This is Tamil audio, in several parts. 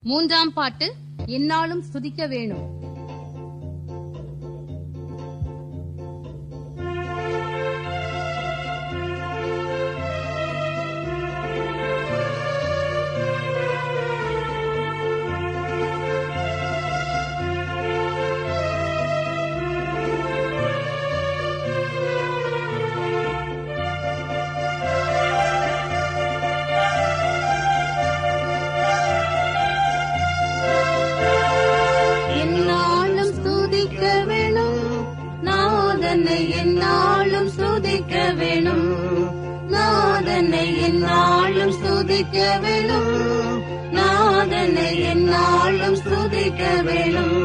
மூன்றாம் பாட்டு எந்நாளும் ஸ்துதிக்க வேணும். எந்நாளும் ஸ்துதிக்க வேணும், நாதனை எந்நாளும் ஸ்துதிக்க வேணும், நாதனை எந்நாளும் ஸ்துதிக்க வேணும்.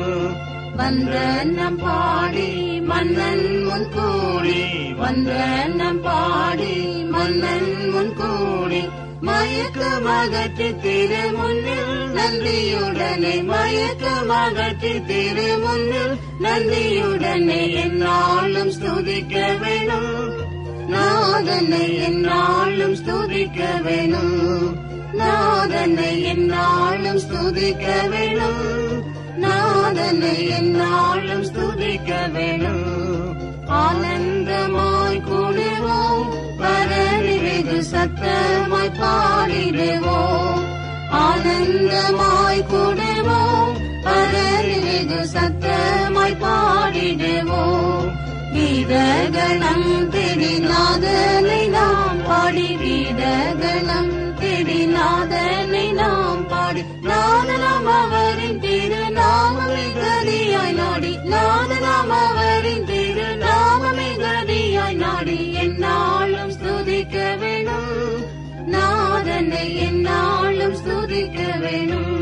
வந்தனம் பாடி மன்னன் முன் கூடி, வந்தனம் பாடி மன்னன் முன் கூடி, மயக்கமகற்றி திருமுன்னில் நந்தியுடனே, மயக்கமகற்றி திருமுன்னில் நந்தியுடனே எந்நாளும் ஸ்துதிக்க வேணும், நாதனை எந்நாளும் ஸ்துதிக்க வேணும், நாதனை எந்நாளும் ஸ்துதிக்க வேணும், நாதனை எந்நாளும் ஸ்துதிக்க வேணும். ஆனந்தமாய் கூடுவோம், பரவி வெகு சத்தமாய் பாடிடுவோம், ஆனந்தமாய் கூடுவோம், பரவி வெகு சத்தமாய் பாடிடுவோம். வீதகணம் தேடி நாதனை நாம் பாடி, வீதகணம் தேடி நாதனை நாம் பாடி, நாதனாம் அவரின் திருநாமமே கதியாய் நாடி, நாதனாம் அவரின் திருநாமமே கதியாய் நாடி எந்நாளும் ஸ்துதிக்க வேணும், நாதனை எந்நாளும் ஸ்துதிக்க வேணும்,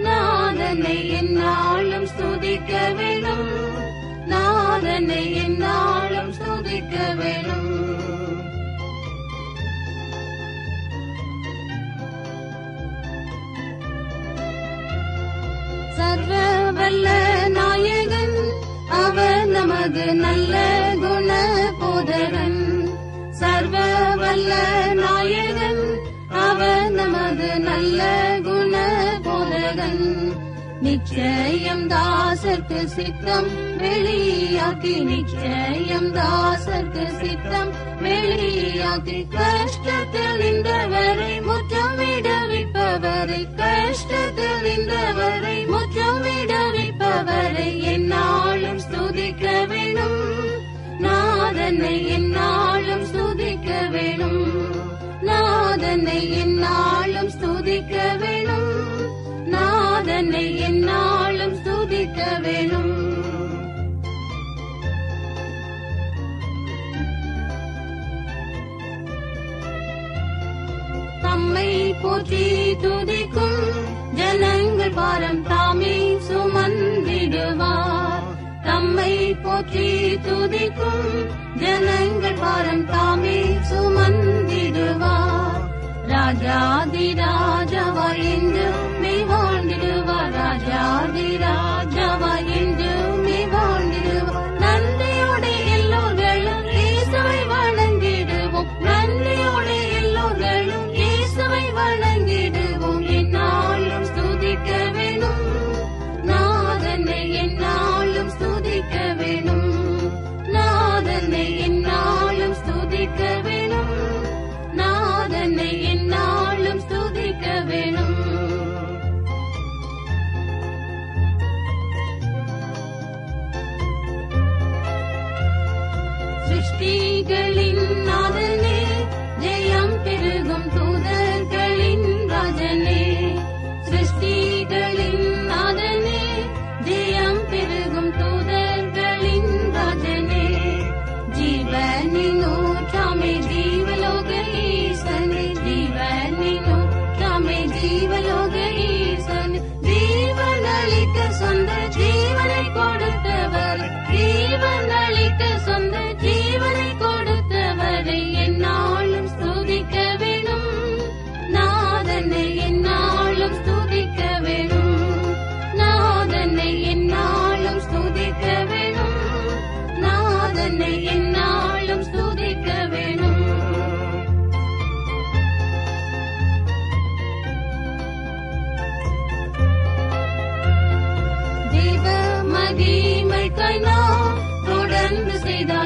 நாதனை எந்நாளும் ஸ்துதிக்க வேணும், நாதனை எந்நாளும் ஸ்துதிக்க வேணும். சர்வ வல்ல நாயகன் அவர் நமது நல்ல குண போதகன், சர்வ வல்ல நாயகன் அவர் நமது நல்ல குண போதகன். நிச்சயம் தாசர்க்கு சித்தம் வெளியாக்கி, நிச்சயம் தாசர்க்கு சித்தம் வெளியாக்கி, கஷ்டத்தில் நின்றவரை முற்றம் விடுவிப்பவரை, கஷ்டத்தில் நின்றவரை முற்றம் விடுவிப்பவரை எந்நாளும் ஸ்துதிக்க வேணும், நாதனை எந்நாளும் ஸ்துதிக்க வேணும், நாதனை எந்நாளும் ஸ்துதிக்க வேணும், நாதனை எந்நாளும் ஸ்துதிக்க வேணும். தம்மை போற்றி துதிக்கும் ஜனங்கள் பாரம் தாமே சுமந்திடுவார், தம்மை போற்றி துதிக்கும் ஜனங்கள் பாரம் தாமே சுமந்திடுவார். ராஜாதி ராஜாவாய் என்றுமே வாழ்ந்திடுவார், ராஜாதி ராஜாவாய் என்றுமே வாழ்ந்திடுவார். நன்றியோடு எல்லோர்களும் இயேசுவை வணங்கிடுவோம், நன்றியோடு எல்லோர்களும் இயேசுவை வணங்கிடுவோம். எந்நாளும் ஸ்துதிக்க வேணும், நாதனை எந்நாளும் ஸ்துதிக்க வேணும், நாதனை எந்நாளும் ஸ்துதிக்க வேணும், நாதனை எந்நாளும் ஸ்துதிக்க வேணும். வாழ்க்கை நாம் தொடர்ந்து செய்தால்